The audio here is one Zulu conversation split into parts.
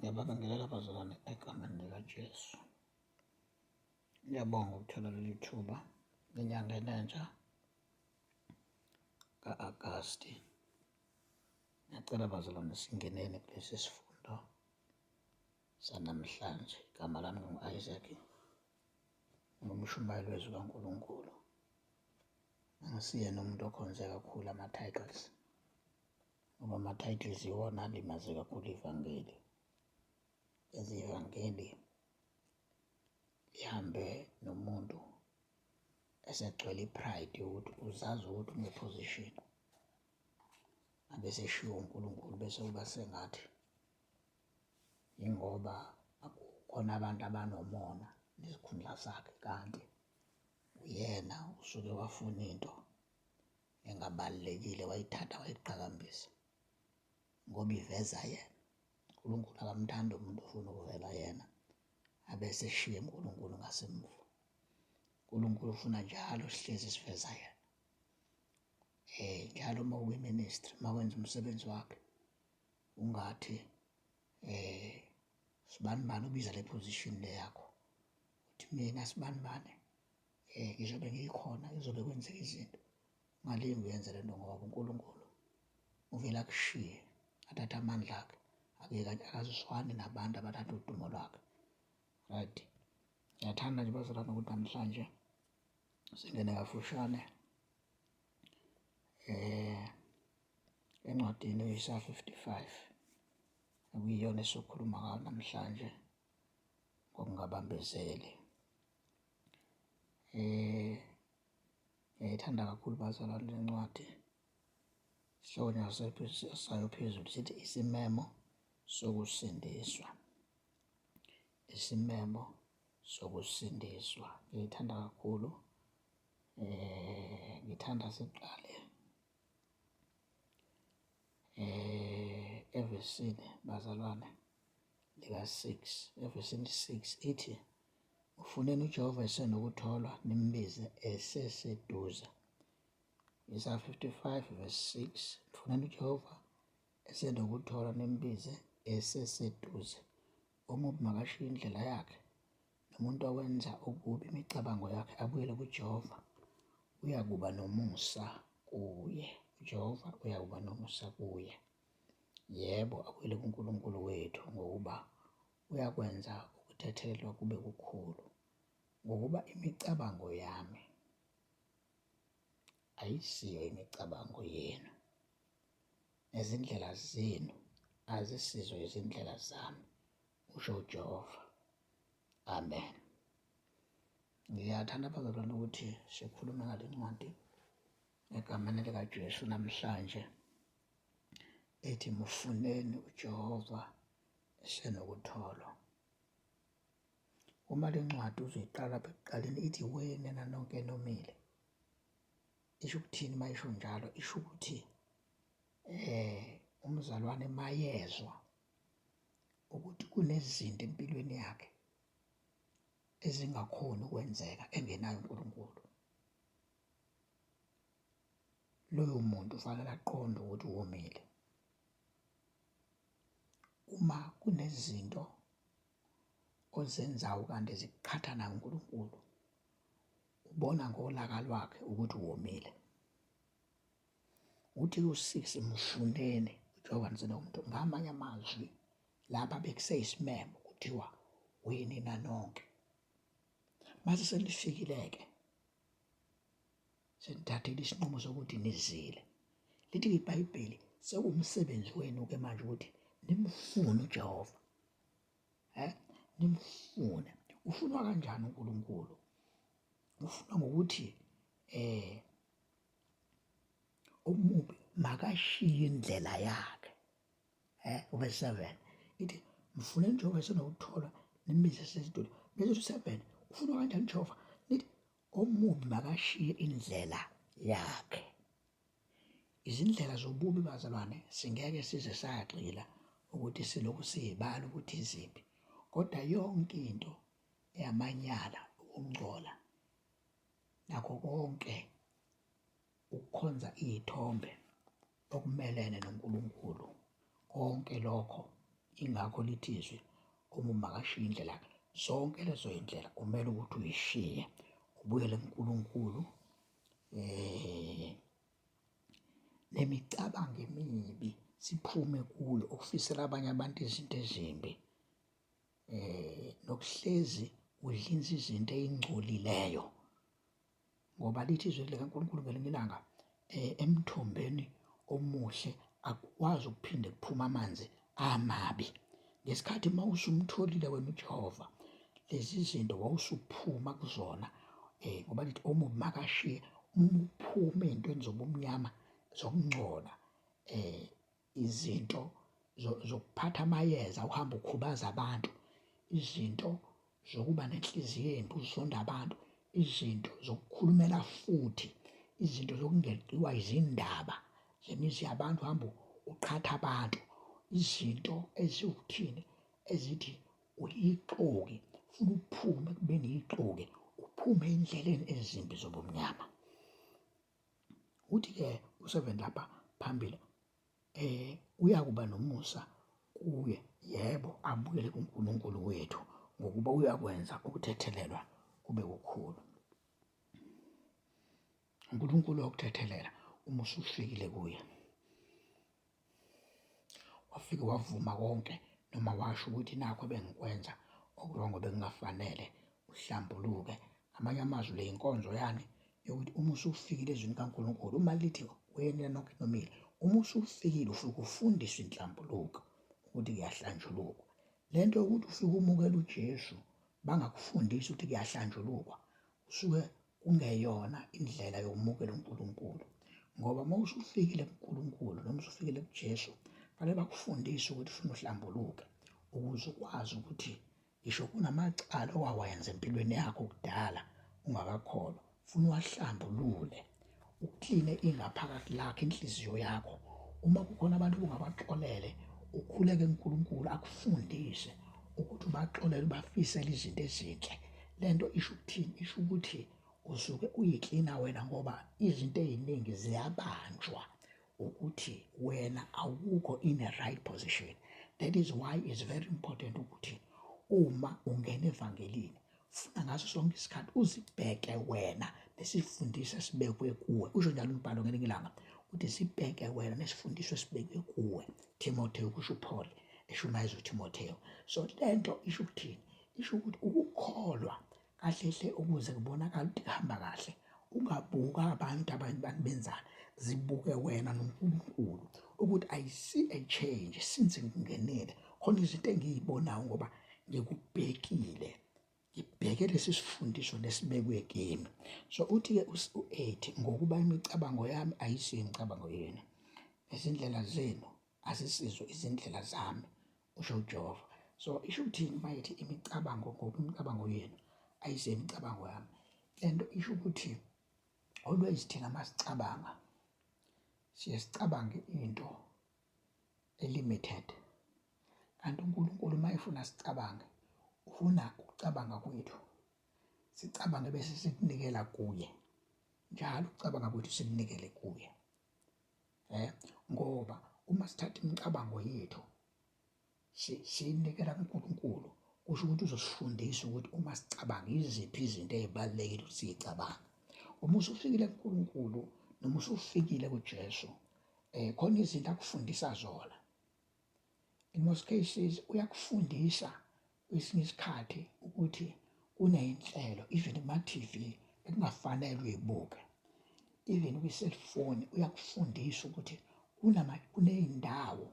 Ngiyababingelela abazalwane egameni likaJesu. Ngiyabonga ukuthola leli thuba enyangeni entsha ka-Agasti. Ngiyacela abazalwane singeneni kulesi sifundo sanamhlanje. Igama lami ngu-Ayisiyo, ngumshumayeli wezwi kaNkulunkulu. Angisiyena umuntu okhonze kakhulu ama-titles, ngoba ama-titles iwona alimaze kakhulu ivangeli. Ivangeli lihambe nomuntu esegcwele i-pride yokuthi uzazi ukuthi une-position, abeseshiwo uNkulunkulu bese kuba sengathi yingoba khona abantu abanomona nesikhundla sakhe, kanti uyena usuke wafuna into engabalulekile wayithatha wayiqhakambisa ngoba iveza yena. uNkulunkulu akamthandi umuntu ofuna ukuvela yena abese eshiye uNkulunkulu ngasemuva. uNkulunkulu ufuna njalo sihlezi siveza yena. Njalo uma ukwi-ministry, uma wenza umsebenzi wakhe, ungathi sibani bani ubiza le position le yakho, uthi mina sibani bani ngizobe ngikhona, kuzobe kwenzeka izinto. Ungalingi uyenze le nto ngoba uNkulunkulu uvele akushiye, athathe amandla akhe akaziswani nabantu abathatha udumo lwakhe. Right? Ngiyathanda nje bazalwane ukuthi namhlanje singene kafushane encwadini Ayisiyo 55, okuyiyona esizokhuluma ngayo namhlanje ngokungabambezeli. Ngiyayithanda kakhulu bazalwane le ncwadi. Isihloko sayo phezulu sithi isimemo sokusindiswa. Isimemo sokusindiswa. Ngiyayithanda kakhulu. Ngithanda siqale evesini bazalwane lika-6, evesini 6 ithi, ufuneni uJehova esenokutholwa, nimbize eseseduze. Ayisiyo 55 verse 6, ufuneni uJehova esenokutholwa, nimbize eseseduze. Omubi makashiye indlela yakhe, nomuntu owenza okubi imicabango yakhe abuyele kuJehova, uyakuba nomusa kuye. uJehova uyakuba nomusa kuye. Yebo, abuyele kuNkulunkulu wethu ngokuba uyakwenza ukuthethelelwa kube kukhulu. Ngokuba imicabango yami ayisiyo imicabango yenu, nezindlela zenu azisizo izindlela zami, usho uJehova. Amen. Ngiyathanda bazalwane ukuthi sikhulume ngale ncwadi egameni likaJesu namhlanje ethi, mufuneni uJehova esenokutholwa. Uma le ncwadi uzoyiqala lapha ekuqaleni ithi, wenina nonke enomile. Isho ukuthini uma isho njalo? Isho ukuthi umzalwane mayezwa ukuthi kunezinto empilweni yakhe ezingakhoni ukwenzeka engenayo uNkulunkulu, loyo muntu ufanele aqonde ukuthi womile. Uma kunezinto ozenzayo kanti zikuqhathana uNkulunkulu, ubona ngolaka lwakhe ukuthi womile. Uthi ku-6, mfuneni uJehova umuntu. Ngamanye amazwi lapha bekuseyisimemo kuthiwa wenina nonke. Mase senifikile-ke, senithathile isinqumo sokuthi nizile, lithi iBhayibheli sekuwumsebenzi wenu-ke manje ukuthi nimfune uJehova. Nimfune. Ufunwa kanjani uNkulunkulu? Ufunwa ngokuthi omubi makashiye indlela yakhe. Verse 7 ithi, mfuneni uJehova esenokutholwa, nimbize eseseduze. Verse 7, ufunwa kanjani uJehova? Lithi omubi makashiye indlela yakhe. Izindlela zobubi bazalwane singeke size sayagxila ukuthi silokhu siyibala ukuthi iziphi, kodwa yonke into eyamanyala, ukungcola, nakho konke ukukhonza iy'thombe okumelene noNkulunkulu, konke lokho ingakho lithi izwi uma umakashiya indlela yakhe, zonke lezo y'ndlela kumele ukuthi uyishiye ubuyele kuNkulunkulu. Nemicabango emibi siphume kuyo, ukufisela abanye abantu izinto ezimbi, nokuhlezi udlinza izinto ey'ngcolileyo, ngoba lithi izwi likaNkulunkulu ngelinye ilanga, emthombeni omuhle akukwazi ukuphinde kuphume amanzi amabi. Ngesikhathi uma usumtholile wena uJehova, lezi zinto wawusuphuma kuzona, ngoba lithi omubi makashiye, uma uphume ey'ntweni zobumnyama zokungcola, izinto zokuphatha amayeza uhamba ukhubaza abantu, izinto zokuba nenhliziyo embi uzonda abantu, izinto zokukhulumela futhi, izinto zokungeqiwa izindaba zemizi yabantu, uhamba uqhatha abantu, izinto eziwukuthini ezithi uyixoki, ufuna uphume ekubeni yixoki, uphume ey'ndleleni ezimbi zobumnyama. Uthi-ke u7 lapha phambili, uyakuba nomusa kuye, yebo, abuyele kuNkulunkulu wethu, ngokuba uyakwenza ukuthethelelwa kube kukhulu. uNkulunkulu wakuthethelela uma usufikile kuye, wafike wavuma konke, noma washo ukuthi nakho bengikwenza okurongo, bekungafanele uhlambuluke. Amanye amazwi, le inkonzo yani yokuthi uma usufikile ezwini kaNkulunkulu, uma lithi wena nonke nomile, uma usufikile ufike ufundiswe inhlambuluko ukuthi kuyahlanjulukwa. Le nto yokuthi ufike umukele uJesu bangakufundisi ukuthi kuyahlanjulukwa, usuke kungeyona indlela yokumukela uNkulunkulu, ngoba uma usufikile kuNkulunkulu noma usufikile kuJesu, fanele bakufundise ukuthi ufuna uhlambuluke, ukuze ukwazi ukuthi ngisho kunamacala owawenza empilweni yakho kudala ungakakholwa, funa uwahlambulule, ukline ingaphakathi lakho, inhliziyo yakho. Uma kukhona abantu ungabaxolele, ukhuleke kuNkulunkulu akufundise ukuthi ubaxolele, ubafisele izinto ezinhle. Le nto isho ukuthini? Isho ukuthi usuke uyiklina wena, ngoba izinto ey'ningi ziyabanjwa ukuthi wena awukho in a right position. That is why it's very important ukuthi uma ungena evangelini, funa ngaso sonke isikhathi uzibheke wena nesifundiso esibekwe kuwe. Usho njalo umbhalo ngelinye ilanga uthi sibheke wena nesifundiso esibekwe kuwe. Timotheo, kusho uPaul eshumayeza uTimotheo. So le nto isho ukuthini? Isho ukuthi ukukholwa kahle hle ukuze kubonakala ukuthi kuhamba kahle, ungabuka abantu benzani, zibuke wena noNkulunkulu ukuthi I see a change since ngingenile. Khona izinto engiyibonayo ngoba ngikubhekile, ngibheke lesi sifundiso lesibekwe kimi. So uthi-ke u8, ngokuba imicabango yami ayisiyo imicabango yenu, izindlela zenu azisizo izindlela zami, usho uJehova. So isho ukuthini mayithi imicabango, ngoba imicabango yenu ayisiyo imicabango yami? Le nto isho ukuthi always thina masicabanga, siye sicabange into e-limited, kanti uNkulunkulu uma efuna sicabange, ufuna ukucabanga kwethu sicabange bese sikunikela kuye, njalo ukucabanga kwethu sikunikele kuye. Ngoba uma sithatha imicabango yethu siyinikela kuNkulunkulu, kusho ukuthi uzosifundisa ukuthi uma sicabanga yiziphi izinto ey'balulekile ukuthi siyicabanga. Uma usufikile kuNkulunkulu noma usufikile kuJesu, khona izinto akufundisa zona. In most cases uyakufundisa kwesinye isikhathi ukuthi kuney'nhlelo, even kuma-TV ekungafanele uyibuke, even kwi-cellphone uyakufundisa ukuthi kuney'ndawo,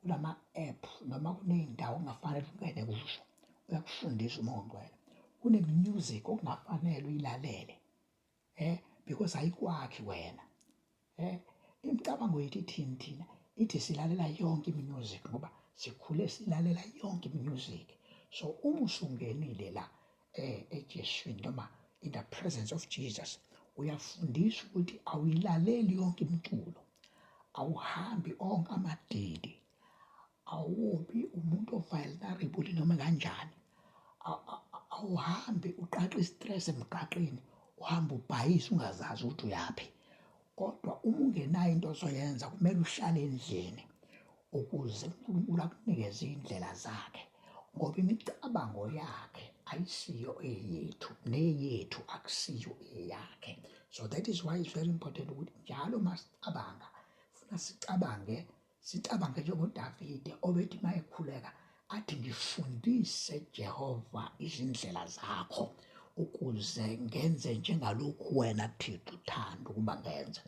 kulama-app noma kuney'ndawo okungafanele ungene kuzo, uyakufundisa uma ungcwele. Kune-music okungafanele uyilalele, because ayikwakhi wena. Imicabango yethu ithini thina? Ithi silalela yonke i-music ngoba sikhule silalela yonke i-music. So uma usungenile la eJeswini noma in the presence of Jesus, uyafundiswa ukuthi awuyilaleli yonke imiculo, awuhambi onke amadili, awubi umuntu o-vulnerable noma kanjani, awuhambi uqaqa i-stress emgaqeni, uhamba ubhayisa ungazazi ukuthi uyaphi. Kodwa uma ungenayo into ozoyenza, kumele uhlale endlini ukuze uNkulunkulu akunikeze indlela zakhe, ngoba imicabango yakhe ayisiyo eyethu, neyethu akusiyo eyakhe. So that is why it's very important ukuthi njalo masicabanga funa sicabange njengoDavide obethi mayekhuleka athi ngifundise Jehova izindlela zakho ukuze ngenze njengalokhu wena Thixo uthanda ukuba ngenze.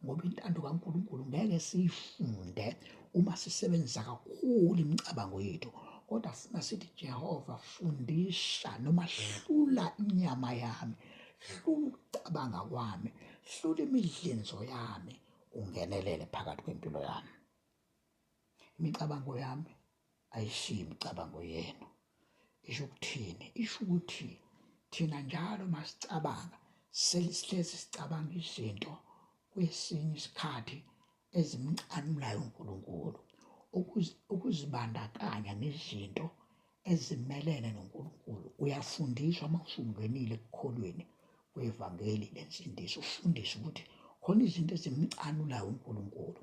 Ngoba intando kaNkulunkulu ngeke siyifunde uma sisebenzisa kakhulu imicabango yethu, kodwa funa sithi Jehova fundisa noma hlula inyama yami, hlula ukucabanga kwami, hlula imidlinzo yami, ungenelele phakathi kwempilo yami. Imicabango yami ayishiyi imicabango yenu. Isho ukuthini? Isho ukuthi thina njalo masicabanga sihlezi sicabanga izinto kwesinye isikhathi ezimncanulayo uNkulunkulu, ukuzibandakanya nezinto ezimelene noNkulunkulu. Uyafundiswa uma usungenile ekukholweni kwevangeli lensindiso, ufundiswe ukuthi khona izinto ezimncanulayo uNkulunkulu.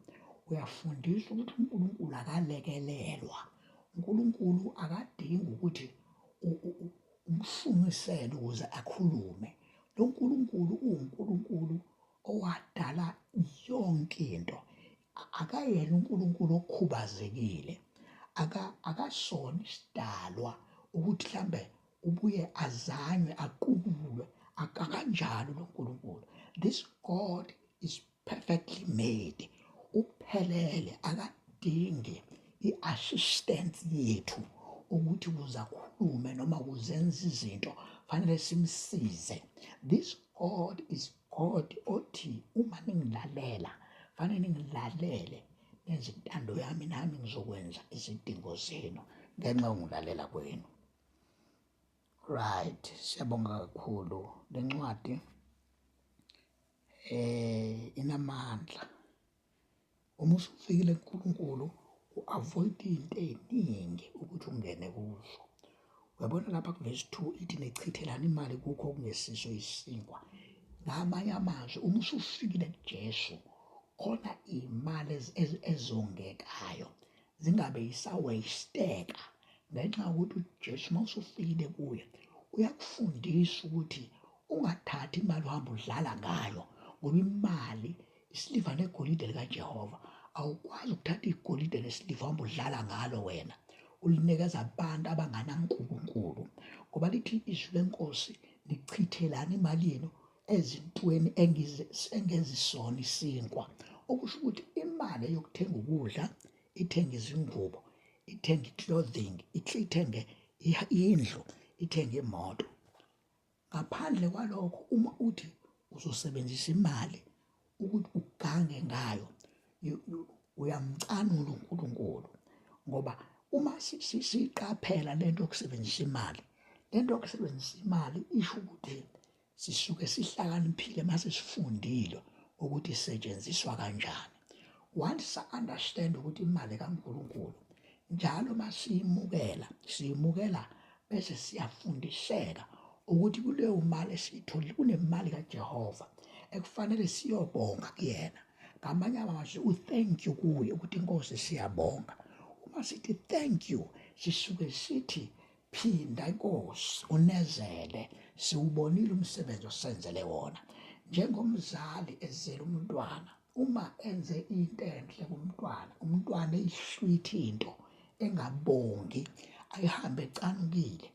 Uyafundiswa ukuthi uNkulunkulu akalekelelwa, uNkulunkulu akadingi ukuthi umfungisele ukuze akhulume. Lo nkulunkulu uwuNkulunkulu owadala yonke into. Akayena uNkulunkulu okhubazekile, akasona isidalwa ukuthi mhlambe ubuye azanywe aqubulwe. Akanjalo lo nkulunkulu. This God is perfectly made, uphelele, akadingi i-assistance yethu ukuthi kuze akhulume noma kuzenza izinto fanele simsize. This God is God othi uma ningilalela fanele ningilalele nenze intando yami, nami ngizokwenza izidingo zenu ngenxa yokungilalela kwenu. Right, siyabonga kakhulu. Le ncwadi inamandla. Uma usufikile kuNkulunkulu u-avoid into ey'ningi ukuthi ungene kuzo. Uyabona lapha kuvesi 2 ithi nechithelana imali kukho okungesiso isinkwa. Ngamanye amazwi uma usufikile kuJesu khona iy'mali ezongekayo zingabe yisawasteka ngenxa yokuthi uJesu uma usufikile kuye uyakufundisa ukuthi ungathathi imali uhambe udlala ngayo, ngoba imali, isiliva negolide likaJehova awukwazi ukuthatha igolide nesiliva uhambe udlala ngalo wena ulinikeza abantu abanganankulunkulu, ngoba lithi izwi lenkosi nichithelana imali yenu ezintweni engezisona isinkwa. Okusho ukuthi imali yokuthenga ukudla, ithenga izingubo, ithenga i-clothing, ithenge indlu, ithenga imoto. Ngaphandle kwalokho, uma uthi uzosebenzisa imali ukuthi ugange ngayo, uyamcanula uNkulunkulu. Ngoba uma siyiqaphela lento yokusebenzisa imali, lento yokusebenzisa imali isho ukuthi sisuke sihlakaniphile mase sifundile ukuthi isetshenziswa kanjani. Once sa-understand ukuthi imali kaNkulunkulu njalo siyimukela bese siyafundiseka ukuthi kuleyo mali esiyitholile kunemali kaJehova ekufanele siyobonga kuyena. Ngamanye amazwi u-thank you kuye, ukuthi Nkosi siyabonga. Uma sithi thank you sisuke sithi phinda Nkosi unezele, siwubonile umsebenzi osenzele wona. Njengomzali ezele umntwana, uma enze into enhle kumntwana, umntwana eyihlwitha into engabongi, ayihambe ecanukile,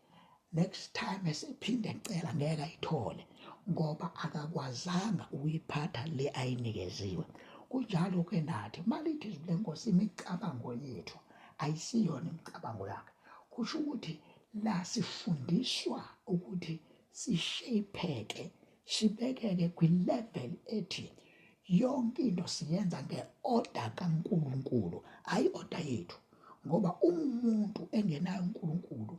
next time esephinde ecela ngeke ayithole ngoba akakwazanga ukuyiphatha le ayinikeziwe. Kunjalo-ke nathi malithi izwi lenkosi imicabango yethu ayisiyona imicabango yakhe, kusho ukuthi la sifundiswa ukuthi sishayipheke, sibekeke kwi-level ethi yonke into siyenza nge-order kaNkulunkulu, hhayi i-order yethu. Ngoba umuntu engenayo uNkulunkulu,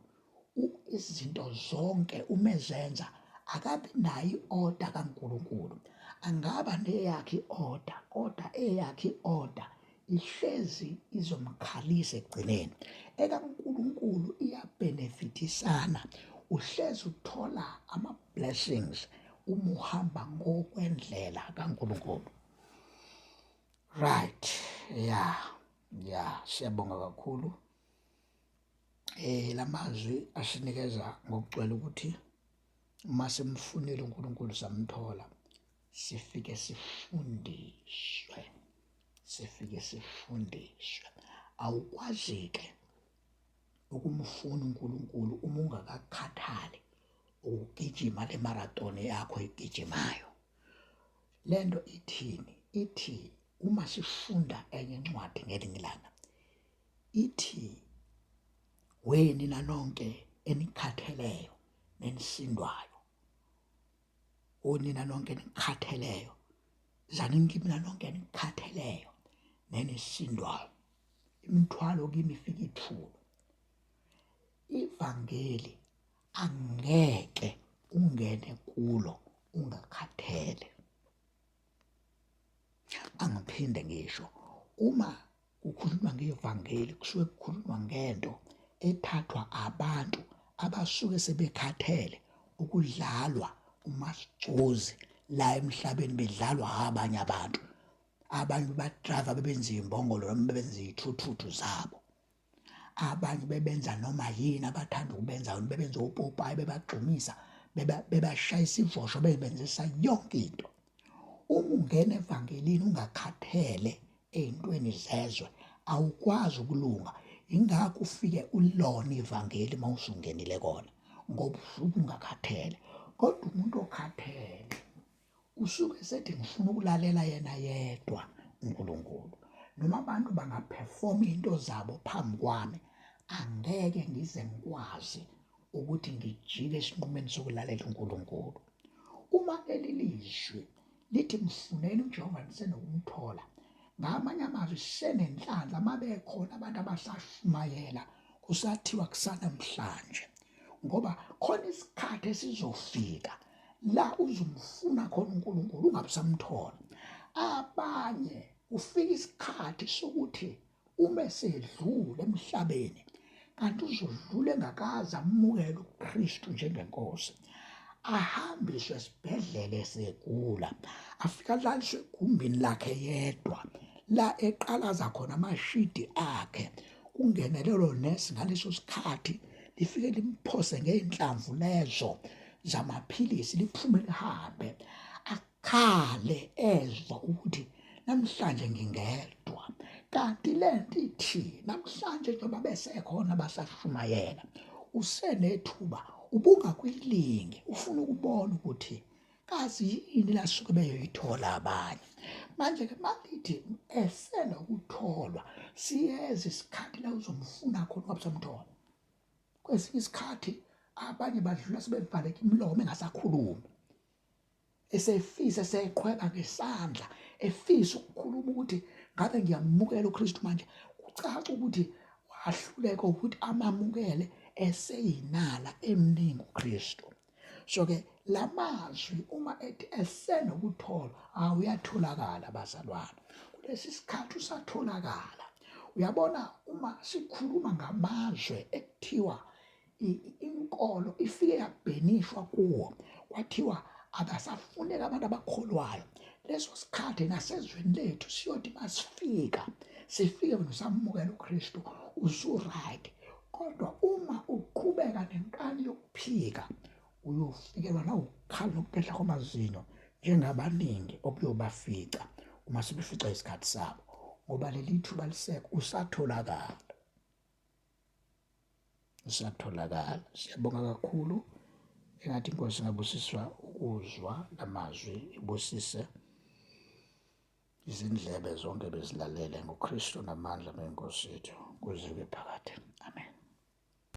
izinto zonke uma ezenza akabi nayo i-order kaNkulunkulu. Angaba neyakhe i-order, kodwa eyakhe i-order ihlezi izomkhalisa ekugcineni. EkaNkulunkulu iyabhenefithisana, uhlezi uthola ama-blessings uma uhamba ngokwendlela kaNkulunkulu. Right, yeah. Ya, siyabonga kakhulu. Lamazwi asinikeza ngokugcwele ukuthi uma simfunile uNkulunkulu samthola, sifike sifundiswe. Awukwazi-ke ukumfuna uNkulunkulu uma ungakakhathali ukugijima le marathon yakho egijimayo. Lento ithini? Ithi uma sifunda enye incwadi ngelinye ilanga, ithi nina nonke enikhatheleyo nenisindwayo, nina nonke enikhatheleyo, zanini kimi nonke enikhatheleyo nenisindwayo, imithwalo kimi ifika ithule. Ivangeli angeke ungene kulo ungakhathele. Angiphinde ngisho, uma kukhulunywa ngevangeli kusuke kukhulunywa ngento ethathwa abantu abasuke sebekhathele ukudlalwa umascuzi la emhlabeni, bedlalwa abanye abantu. Abanye badrayiva bebenza imbongolo noma bebenza iy'thuthuthu zabo. Abanye bebenza noma yini abathanda ukubenza, bebenza opopayi, bebagxumisa, bebashayisa ivosho, bebenzisa yonke into. Uma ungena evangelini ungakhathele ey'ntweni zezwe, awukwazi ukulunga. Ingakho ufike ulona ivangeli uma usungenile kona, ngoba usuke ungakhathele. Kodwa umuntu okhathele usuke sethi ngifuna ukulalela yena yedwa uNkulunkulu. Noma abantu bangaphefoma into zabo phambi kwami, angeke ngize ngikwazi ukuthi ngijike esinqumeni sokulalela uNkulunkulu. Uma leli lizwi lithi mfuneni uJehova nisenokumthola, ngamanye amazwi sisenenhlanhla uma bekhona abantu abasashumayela, kusathiwa kusanamhlanje, ngoba khona isikhathi esizofika la uzumfuna khona uNkulunkulu ungabisamthola. Abanye ufika isikhathi sokuthi uma esedlule emhlabeni, kanti uzodlula engakaze amukele uKristu njengenkosi, ahambiswe esibhedlela esegula, afika alaliswe egumbini lakhe yedwa la eqalaza khona amashidi akhe. Kungene lelo nesi ngaleso sikhathi lifike limphose ngey'nhlamvu lezo zamaphilisi, liphume lihambe, akhale ezwa ukuthi namhlanje ngingedwa. Kanti lento ithi namhlanje njengoba besekhona basashumayela, usenethuba, ubungakwilingi, ufuna ukubona ukuthi kazi yini lasuke beyoyithola abanye. Manje-ke malithi esenokutholwa, siyeza isikhathi la uzomfuna khona ungabisamthola. Kwesinye isikhathi abanye badlula sebevaleka imilomo engasakhulumi, esefisa eseqhweba ngesandla, efisa ukukhuluma ukuthi ngabe ngiyamukela uKristu manje. Kucaca ukuthi wahluleka ukuthi amamukele eseyinala emningi uKristu. So-ke lamazwi uma ethi esenokutholwa, uyatholakala bazalwane. Kulesi sikhathi usatholakala. Uyabona, uma sikhuluma ngamazwe ekuthiwa inkolo ifike yabhenishwa kuwo, kwathiwa abasafuneka abantu abakholwayo, leso sikhathi nasezweni lethu siyothi masifika, sifike nosamukela uKristu, usu-right. Kodwa uma uqhubeka nenkani yokuphika, uyofikelwa nawukukhala nokupehla kwamazinyo njengabaningi okuyobafica uma sebefica isikhathi sabo, ngoba leli thuba lisekho, usatholakala. Siyabonga kakhulu. Engathi inkosi ingabusiswa ukuzwa lamazwi, ibusise izindlebe zonke bezilalele, ngoKristu namandla menkosi yethu kuze kube phakade.